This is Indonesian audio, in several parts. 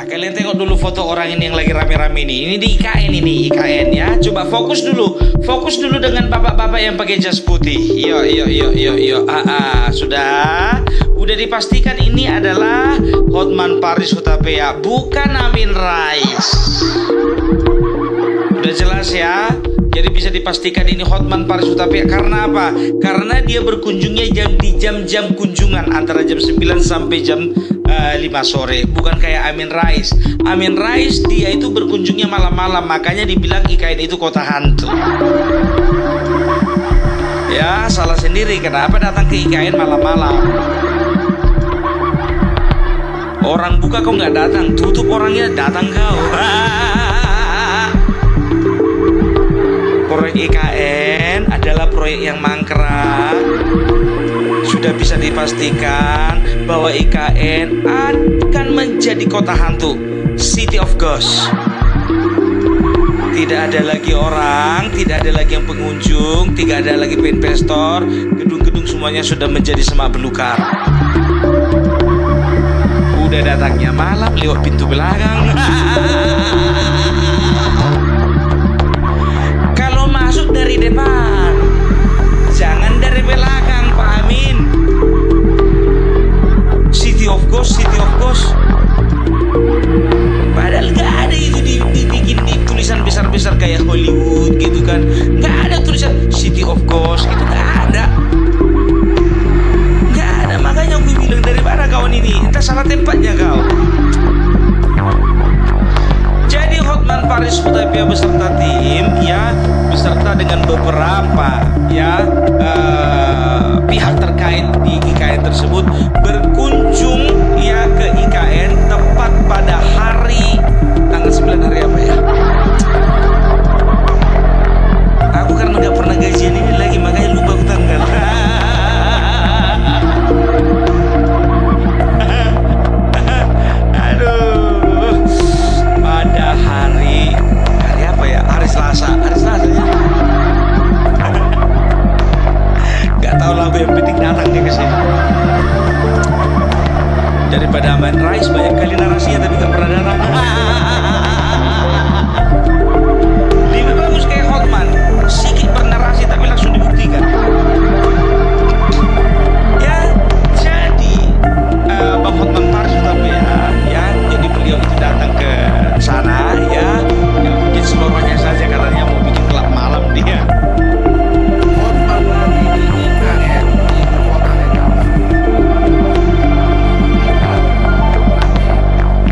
kalian tengok dulu foto orang ini yang lagi rame-rame ini. Ini di IKN ini, IKN ya. Coba fokus dulu dengan bapak-bapak yang pakai jas putih. Yo. Sudah. Udah dipastikan ini adalah Hotman Paris Hutapea, bukan Amin Rais. Udah jelas ya. Jadi bisa dipastikan ini Hotman Paris Hutapea. Karena apa? Karena dia berkunjungnya di jam-jam kunjungan antara jam 9 sampai jam 5 sore. Bukan kayak Amin Rais. Amin Rais dia itu berkunjungnya malam-malam. Makanya dibilang IKN itu kota hantu. Ya, salah sendiri. Kenapa datang ke IKN malam-malam? Orang buka kau nggak datang, tutup orangnya datang kau. Proyek IKN adalah proyek yang mangkrak. Sudah bisa dipastikan bahwa IKN akan menjadi kota hantu, City of Ghost. Tidak ada lagi orang, tidak ada lagi yang pengunjung, tidak ada lagi investor. Gedung-gedung semuanya sudah menjadi semak belukar. Udah datangnya malam lewat pintu belakang. Kalau masuk dari depan, jangan dari belakang, Pak Amin. City of Ghost. Padahal gak ada itu dibikin di tulisan besar-besar kayak Hollywood gitu kan. Gak ada tulisan City of Ghost gitu, gak ada. Makanya aku bilang dari mana kawan ini, entah salah tempatnya kau. Jadi Hotman Paris Hutapea beserta tim ya, beserta dengan beberapa ya pihak terkait di IKN tersebut berkunjung ya ke IKN tepat pada hari tanggal 9 hari apa ya? Aku karena nggak pernah gajian ini lagi makanya lupa aku tanggal. Pada hari apa ya? Hari Selasa ya. Gak tahu lah, yang penting datang dia ke sini. Daripada Amin Rais banyak kali narasinya tapi gak pernah datang. Lebih bagus kayak Hotman, sedikit bernarasi tapi langsung dibuktikan. Ya, jadi Bang Hotman Paris Hutapea ya, jadi beliau itu datang ke sana ya, bikin seluruhnya saja katanya mau bikin klub malam dia. Hotman lagi di IKN di kota legal.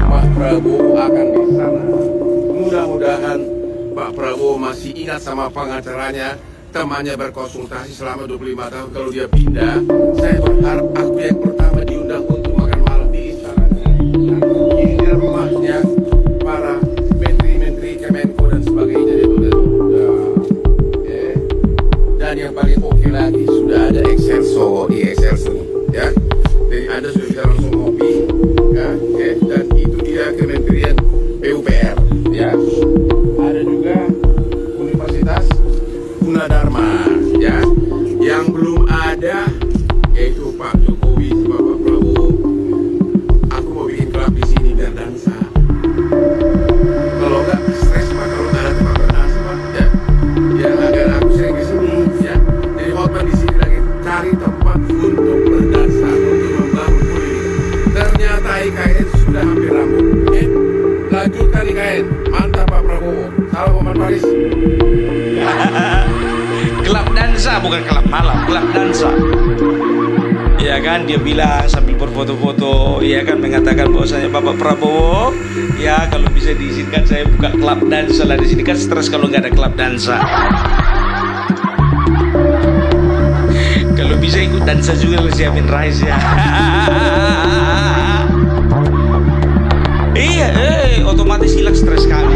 Pak Prabowo akan di sana. Mudah-mudahan Pak Prabowo masih ingat sama pengacaranya, temannya berkonsultasi selama 25 tahun. Kalau dia pindah, saya berharap aku yang pertama diundang untuk makan malam di istana. Ini rumahnya para menteri-menteri Kemenko dan sebagainya. Dan yang paling oke lagi sudah ada Excelso di Excelso ya. Jadi Anda sudah bisa langsung ngopi ya, dan itu dia Kementerian PUPR ya. Ada juga Universitas Gunadarma ya. Yang belum ada yaitu Pak Jokowi sama Pak Prabowo. Aku mau bikin klub di sini biar dansa. Kalau nggak stres Pak, kalau nggak ada tempat berdansa Pak ya agar aku sering di sini ya. Jadi Hotman di sini lagi cari tempat untuk berdansa, untuk membangun politik. Ternyata IKN sudah hampir rampung. Lanjutkan IKN, mantap Pak Prabowo. Salam Hotman Paris. Klub dansa bukan klub malam, klub dansa. Ya kan, dia bilang sambil berfoto-foto, ya kan, mengatakan bahwasanya Bapak Prabowo, ya kalau bisa diizinkan saya buka klub dansa lah di sini, kan stres kalau nggak ada klub dansa. Kalau bisa ikut dansa juga lah si Amin Rais ya. Iya, otomatis hilang stres kali.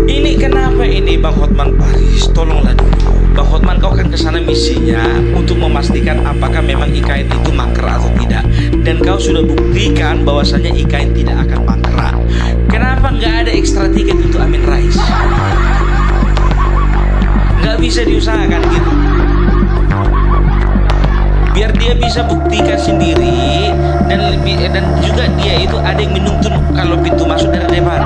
Ini kenapa ini Bang Hotman Paris? Tolonglah dulu Bang Hotman, kau kan kesana misinya untuk memastikan apakah memang IKN itu mangkrak atau tidak. Dan kau sudah buktikan bahwasannya IKN tidak akan mangkrak. Kenapa nggak ada ekstra tiket untuk Amin Rais? Nggak bisa diusahakan gitu. biar dia bisa buktikan sendiri, dan juga dia itu ada yang menuntun kalau pintu masuk dari depan.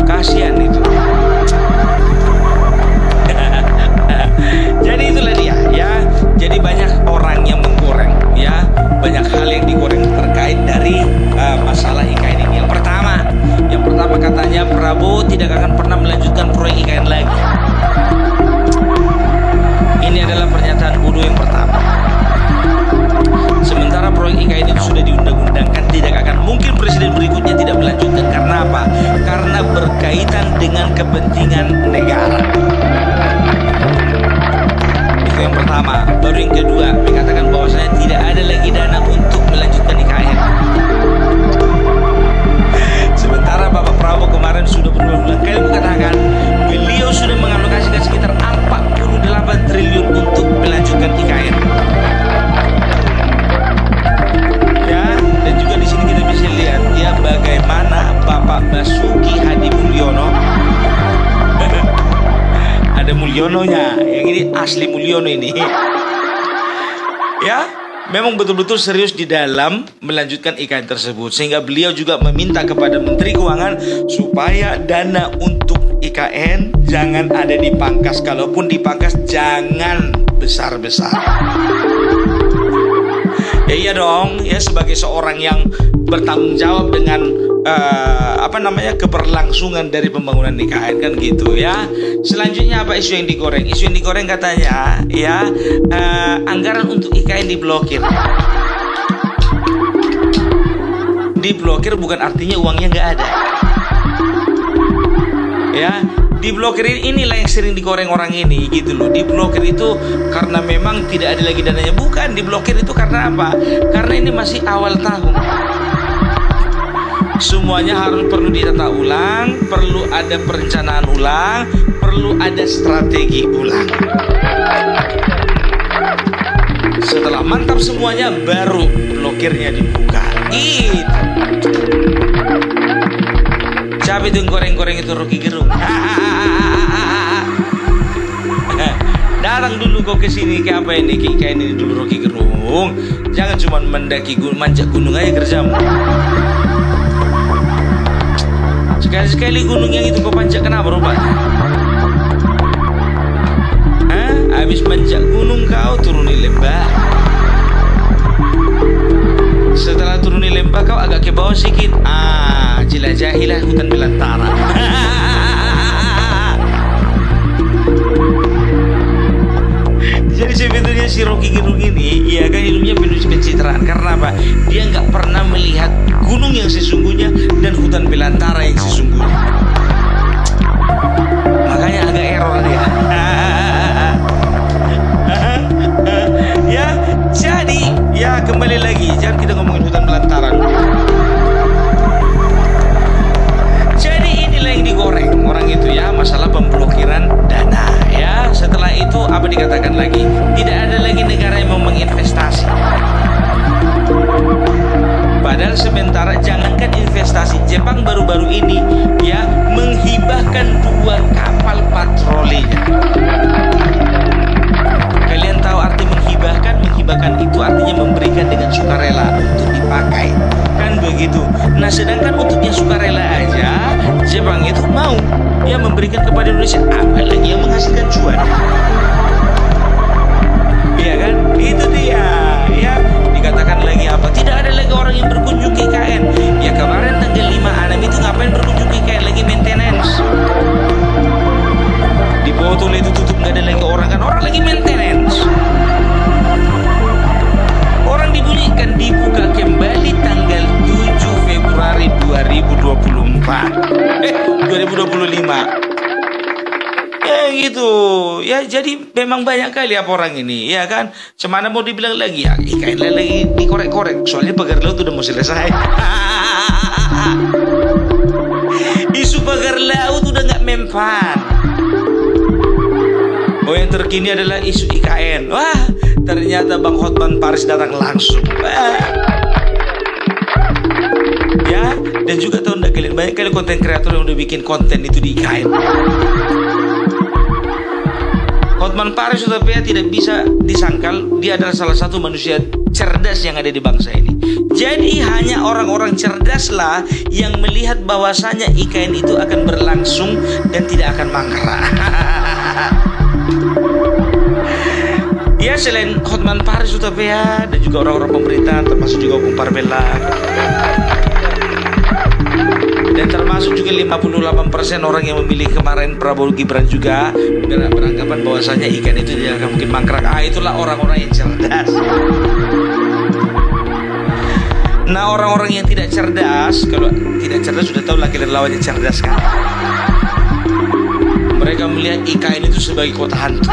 Kasihan itu. Jadi itulah dia ya. Jadi banyak orang yang menggoreng ya, banyak hal yang digoreng terkait dari masalah IKN ini. Yang pertama katanya Prabowo tidak akan pernah melanjutkan proyek IKN lagi. Ini adalah pernyataan bodoh yang pertama. Sementara proyek IKN itu sudah diundang-undangkan, tidak akan mungkin presiden berikutnya tidak melanjutkan. Karena apa? Karena berkaitan dengan kepentingan negara. Itu yang pertama. Baru yang kedua, mengatakan bahwasanya tidak ada lagi dana untuk melanjutkan IKN. Sementara Bapak Prabowo kemarin sudah berulang-ulang kali mengatakan beliau sudah mengalokasikan sekitar 48 triliun untuk melanjutkan IKN. Ya, dan juga di sini kita bisa lihat ya bagaimana Bapak Basuki Hadi Mulyono. Ada Mulyononya, yang ini asli Mulyono ini. Ya, memang betul-betul serius di dalam melanjutkan IKN tersebut, sehingga beliau juga meminta kepada Menteri Keuangan supaya dana untuk IKN jangan ada dipangkas, kalaupun dipangkas jangan besar-besar. Ya iya dong, ya sebagai seorang yang bertanggung jawab dengan keberlangsungan dari pembangunan IKN kan gitu ya. Selanjutnya apa isu yang digoreng? Isu yang digoreng katanya ya anggaran untuk IKN diblokir. Diblokir bukan artinya uangnya nggak ada. Ya, diblokir inilah yang sering digoreng orang ini gitu loh. Diblokir itu karena memang tidak ada lagi dananya. Bukan, diblokir itu karena apa? Karena ini masih awal tahun. Semuanya harus perlu ditata ulang, perlu ada perencanaan ulang, perlu ada strategi ulang. Setelah mantap semuanya, baru blokirnya dibuka. Itu. Siapa itu yang goreng-goreng itu? Rocky Gerung. Datang dulu kau ke sini, ke apa ini? Kayak ini dulu Rocky Gerung. Jangan cuma mendaki manjak gunung aja kerjamu. Sekali-sekali gunung yang itu kau panjat, kenapa rupanya? Habis panjat gunung kau turuni lembah. Setelah turuni lembah kau agak ke bawah sedikit. Jelajahilah hutan belantara. Jadi sebetulnya si Rocky Gerung ini, ya kan, hidupnya penuh pencitraan. Karena apa? Dia nggak pernah melihat gunung yang sesungguhnya dan hutan belantara yang sesungguhnya. Makanya agak error dia. Ya, jadi ya kembali lagi, jangan kita ngomongin hutan belantara dulu. Jadi inilah yang digoreng orang itu ya, masalah pemblokiran dana ya. Setelah itu apa dikatakan lagi? Tidak ada lagi negara yang mau menginvestasi. Padahal sementara jangankan investasi, Jepang baru-baru ini ya menghibahkan 2 kapal patrolinya. Kalian tahu arti menghibahkan? Menghibahkan itu artinya memberikan dengan sukarela untuk dipakai. Kan begitu. Nah, sedangkan untuk yang sukarela aja Jepang itu mau ya memberikan kepada Indonesia, apalagi yang menghasilkan cuan. Iya kan? Itu dia. Ya, dikatakan lagi apa? Tidak ada lagi orang yang berkunjung ke IKN. Ya kemarin tanggal 5 itu ngapain berkunjung ke IKN? Lagi maintenance. Di botol itu tutup, nggak ada lagi orang kan? Orang lagi maintenance. Orang dibunyikan dibuka kembali tanggal 7 Februari 2024. 2025. Ya gitu. Ya jadi memang banyak kali apa orang ini, ya kan? Cemana mau dibilang lagi ya, IKN lagi dikorek-korek. Soalnya pagar laut udah mau selesai. Isu pagar laut udah nggak mempan. Oh, yang terkini adalah isu IKN. Wah, ternyata Bang Hotman Paris datang langsung. Ya, dan juga tahu nggak kalian, banyak kali konten kreator yang udah bikin konten itu di IKN. Hotman Paris Hutapea tidak bisa disangkal, dia adalah salah satu manusia cerdas yang ada di bangsa ini. Jadi hanya orang-orang cerdaslah yang melihat bahwasanya IKN itu akan berlangsung dan tidak akan mangkrak. Ya, selain Hotman Paris Hutapea dan juga orang-orang pemerintahan, termasuk juga Bung Parvela, dan termasuk juga 58% orang yang memilih kemarin Prabowo Gibran juga beranggapan bahwasanya IKN itu tidak akan mungkin mangkrak. Itulah orang-orang yang cerdas. Nah, orang-orang yang tidak cerdas, kalau tidak cerdas sudah tahu laki lawannya cerdas kan. Mereka melihat IKN itu sebagai kota hantu,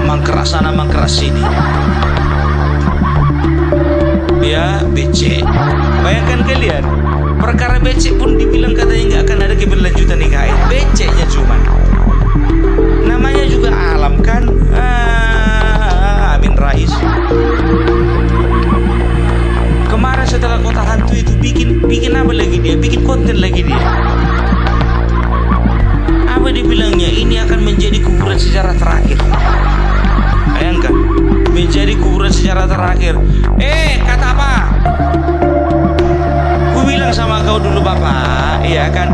mangkrak sana mangkrak sini. Ya, becek. Bayangkan kalian, perkara becek pun dibilang katanya nggak akan ada keberlanjutan IKN. Beceknya cuman namanya juga alam kan. Amin Rais. Kemarin setelah kota hantu itu bikin apa lagi dia? Bikin konten lagi dia. Apa dibilangnya? Ini akan menjadi kuburan sejarah terakhir. Bayangkan, menjadi kuburan sejarah terakhir. Kata apa? Ku bilang sama kau dulu Bapak, iya kan?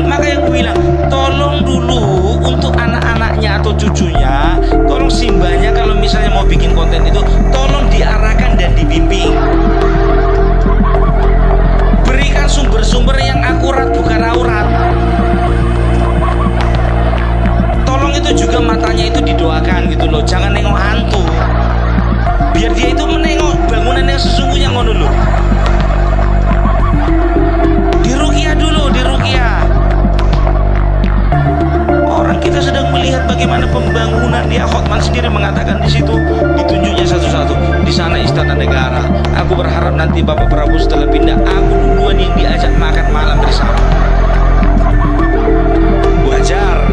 Makanya ku bilang, tolong dulu untuk anak-anaknya atau cucunya, tolong simbahnya kalau misalnya mau bikin konten itu, tolong diarahkan dan dibimbing. Berikan sumber-sumber yang akurat, bukan aurat. Tolong itu juga matanya itu didoakan gitu loh, jangan nengok hantu. Biar dia itu menengok bangunan yang sesungguhnya ngono dulu. Diruqyah dulu, diruqyah. Orang kita sedang melihat bagaimana pembangunan ya. Hotman sendiri mengatakan di situ ditunjuknya satu-satu. Di sana Istana Negara. Aku berharap nanti Bapak Prabowo setelah pindah, aku duluan yang diajak makan malam bersama. Wajar.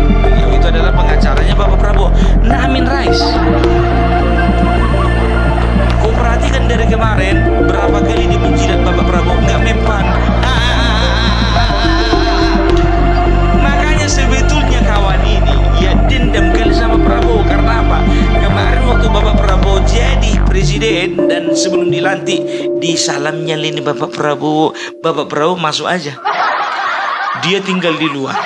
Itu adalah pengacaranya Bapak Prabowo. Nah, Amin Rais. Kau perhatikan dari kemarin berapa kali dia menjilat Bapak Prabowo, nggak mempan. Makanya sebetulnya kawan ini ya dendam kali sama Prabowo. Karena apa? Kemarin waktu Bapak Prabowo jadi presiden dan sebelum dilantik, disalamnya lini Bapak Prabowo. Bapak Prabowo masuk aja, dia tinggal di luar.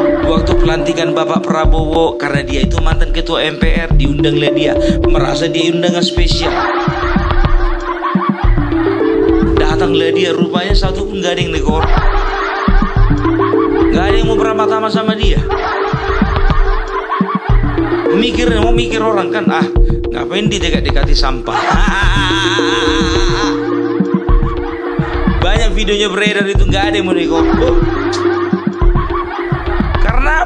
Waktu pelantikan Bapak Prabowo, karena dia itu mantan ketua MPR, diundanglah dia, merasa dia undangan spesial. Datanglah dia, rupanya satu pun gak ada yang negor, gak ada yang mau beramah-tamah sama dia. Mau mikir orang kan, ngapain didekat-dekati sampah. Banyak videonya beredar itu, gak ada yang mau negor.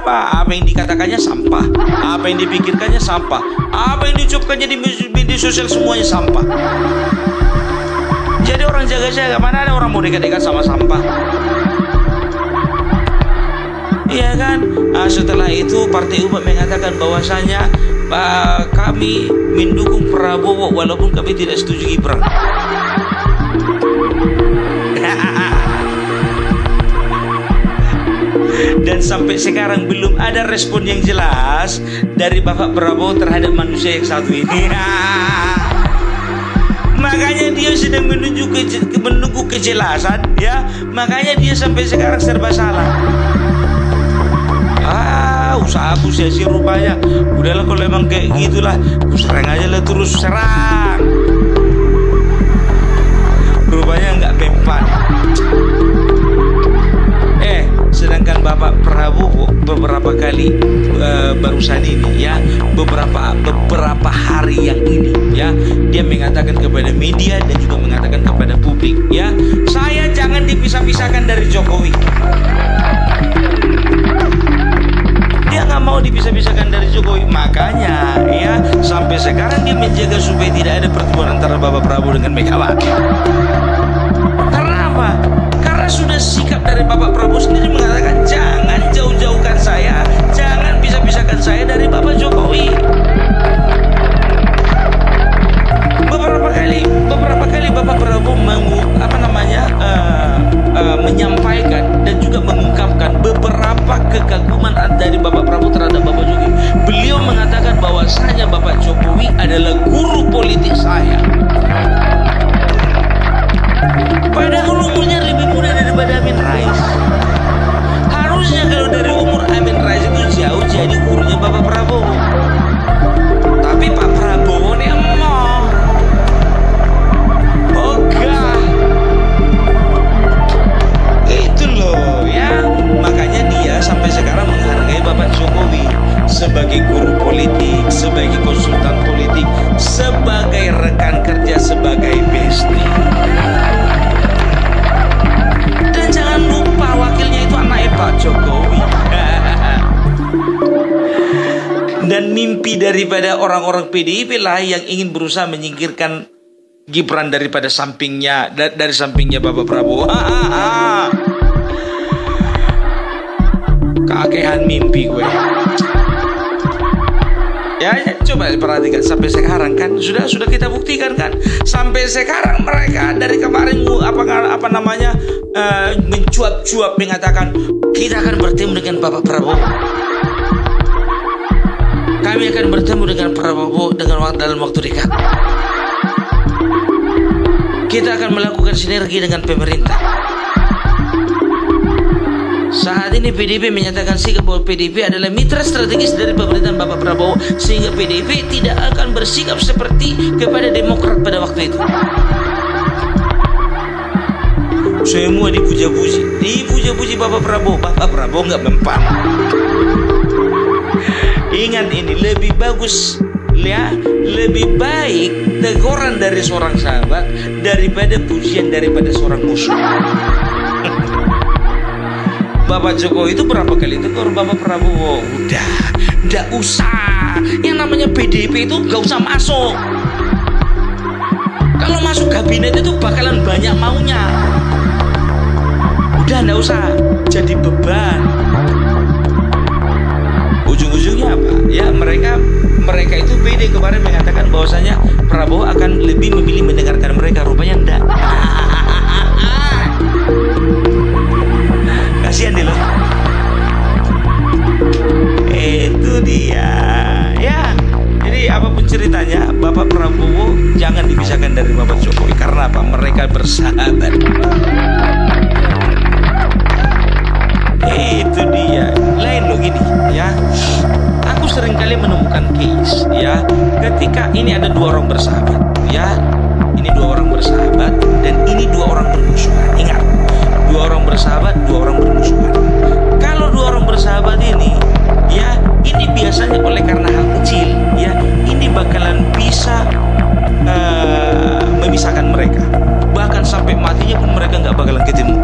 Apa yang dikatakannya sampah, apa yang dipikirkannya sampah, apa yang diucapkannya di media sosial semuanya sampah. Jadi orang jaga-jaga, mana ada orang mau dekat-dekat sama sampah. Iya kan? Setelah itu Partai Umat mengatakan bahwasanya kami mendukung Prabowo walaupun kami tidak setuju Gibran. Dan sampai sekarang belum ada respon yang jelas dari Bapak Prabowo terhadap manusia yang satu ini. Makanya dia sedang menunggu kejelasan ya. Makanya dia sampai sekarang serba salah. Usaha aku sia-sia rupanya. Udahlah kalau emang kayak gitulah, aku serang aja lah, terus serang. Rupanya nggak mempan. Sedangkan Bapak Prabowo beberapa kali barusan ini ya, beberapa hari yang ini ya, dia mengatakan kepada media dan juga mengatakan kepada publik ya, saya jangan dipisah-pisahkan dari Jokowi. Dia nggak mau dipisah-pisahkan dari Jokowi, makanya ya sampai sekarang dia menjaga supaya tidak ada pertemuan antara Bapak Prabowo dengan Megawati. Karena apa? Karena sudah sikap dari Bapak Prabowo sendiri mengatakan jangan jauh-jauhkan saya, jangan pisah-pisahkan saya dari Bapak Jokowi. Beberapa kali Bapak Prabowo menyampaikan dan juga mengungkapkan beberapa kekaguman pemahaman dari Bapak Prabowo terhadap Bapak Jokowi. Beliau mengatakan bahwasanya Bapak Jokowi adalah guru politik saya. Padahal umurnya lebih muda daripada Amin Rais. Harusnya kalau dari umur Amin Rais itu jauh jadi gurunya Bapak Prabowo. Tapi Pak Prabowo nih emoh. Ogah. Itu loh ya. Makanya dia sampai sekarang menghargai Bapak Jokowi sebagai guru politik, sebagai konsultan politik, sebagai rekan kerja, sebagai bestie. Dan jangan lupa wakilnya itu anaknya Pak Jokowi. Dan mimpi daripada orang-orang PDIP lah yang ingin berusaha menyingkirkan Gibran daripada sampingnya, dari sampingnya Bapak Prabowo. Keakehan mimpi gue. Ya, coba perhatikan sampai sekarang kan sudah kita buktikan kan, sampai sekarang mereka dari kemarin mencuap-cuap mengatakan kita akan bertemu dengan Bapak Prabowo. Kami akan bertemu dengan Prabowo dalam waktu dekat. Kita akan melakukan sinergi dengan pemerintah. Saat ini PDIP menyatakan sikap bahwa PDIP adalah mitra strategis dari pemerintahan Bapak Prabowo, sehingga PDIP tidak akan bersikap seperti kepada Demokrat pada waktu itu. Semua dipuja-puji Bapak Prabowo. Bapak Prabowo nggak mempan. Ingat ini lebih bagus ya, lebih baik teguran dari seorang sahabat daripada pujian daripada seorang musuh. Bapak Jokowi itu berapa kali tegur Bapak Prabowo? Udah, nggak usah. Yang namanya PDIP itu nggak usah masuk. Kalau masuk kabinet itu bakalan banyak maunya. Udah nggak usah jadi beban. Ujung-ujungnya apa? Ya mereka itu PD kemarin mengatakan bahwasanya Prabowo akan lebih memilih mendengarkan mereka. Rupanya enggak. Kasihan deh loh. Itu dia. Ya. Jadi apapun ceritanya, Bapak Prabowo jangan dipisahkan dari Bapak Jokowi. Karena apa? Mereka bersahabat. Itu dia. Lain loh gini ya. Aku seringkali menemukan case ya, ketika ini ada dua orang bersahabat ya. Ini dua orang bersahabat dan ini dua orang bermusuhan. Ingat, dua orang bersahabat, dua orang bermusuhan. Kalau dua orang bersahabat ini ya, ini biasanya oleh karena hal kecil ya, ini bakalan bisa memisahkan mereka. Bahkan sampai matinya pun mereka nggak bakalan ketemu.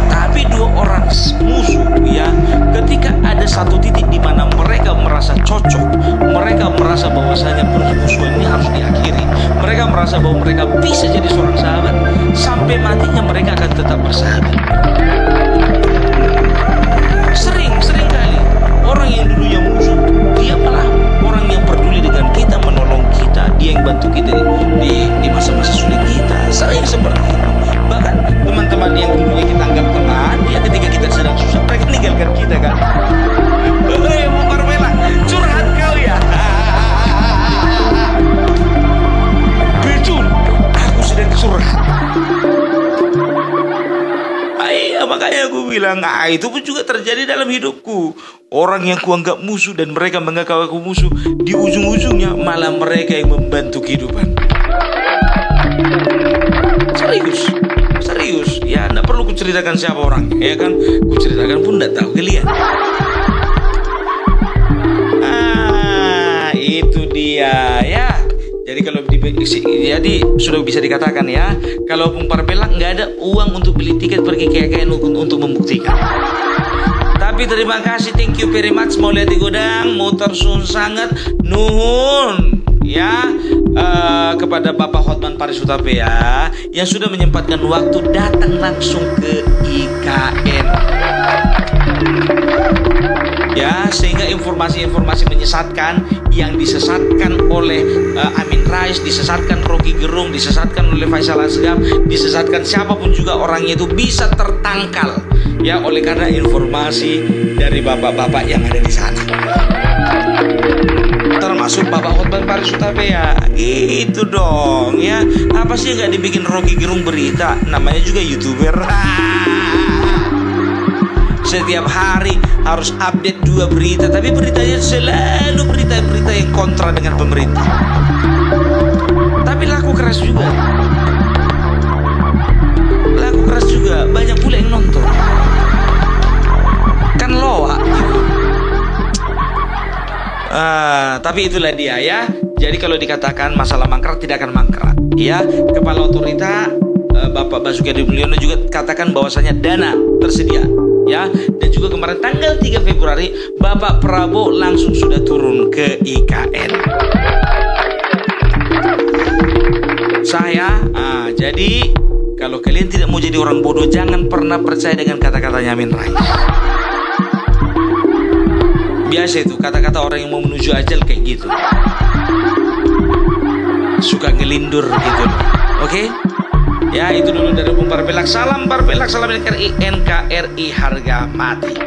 Tapi dua orang musuh ya, ketika ada satu titik di mana mereka merasa cocok, mereka merasa bahwasanya permusuhan ini harus diakhiri, mereka merasa bahwa mereka bisa jadi seorang sahabat, sampai matinya mereka akan tetap bersahabat. Sering kali orang yang dulu yang musuh, dia malah orang yang peduli dengan kita, menolong kita, dia yang bantu kita di masa-masa sulit kita. Sering seperti itu. Bahkan teman-teman yang dulunya kita anggap teman, ya ketika kita sedang susah, mereka meninggalkan kita kan. Hei, mau Parmela, curhat kau ya. Betul, aku sedang curhat. Makanya aku bilang, itu pun juga terjadi dalam hidupku. Orang yang kuanggap musuh dan mereka menganggap aku musuh, di ujung-ujungnya malah mereka yang membantu kehidupan. Serius, ya nggak perlu kuceritakan siapa orang, ya kan? Kuceritakan pun nggak tahu kalian. Itu dia ya. Jadi kalau jadi sudah bisa dikatakan ya, kalau Bung Parpela nggak ada uang untuk beli tiket pergi KKN untuk membuktikan. Tapi terima kasih, thank you very much. Mau lihat di gudang, motor sun sangat nuhun ya kepada Bapak Hotman Paris Hutapea ya, yang sudah menyempatkan waktu datang langsung ke IKN. Ya, sehingga informasi-informasi menyesatkan yang disesatkan oleh Amin Rais, disesatkan Rocky Gerung, disesatkan oleh Faisal Asgaf, disesatkan siapapun juga orangnya itu bisa tertangkal Ya, oleh karena informasi dari bapak-bapak yang ada di sana, termasuk Bapak Hotman Paris Hutapea. Itu dong ya. Apa sih nggak dibikin Rocky Gerung berita? Namanya juga YouTuber. Setiap hari harus update 2 berita, tapi beritanya selalu berita-berita yang kontra dengan pemerintah. Tapi laku keras juga. Laku keras juga, banyak pula yang nonton. Kan loak gitu. Tapi itulah dia ya. Jadi kalau dikatakan masalah mangkrak, tidak akan mangkrak ya. Kepala Otorita Bapak Basuki Hadi Mulyono juga katakan bahwasanya dana tersedia ya. Dan juga kemarin tanggal 3 Februari Bapak Prabowo langsung sudah turun ke IKN. Jadi kalau kalian tidak mau jadi orang bodoh, jangan pernah percaya dengan kata-katanya Amin Rais. Biasa itu kata-kata orang yang mau menuju ajal kayak gitu, suka ngelindur gitu. Oke? Ya, itu dulu dari Bung Parpelak. Salam Parpelak, salam NKRI, NKRI harga mati.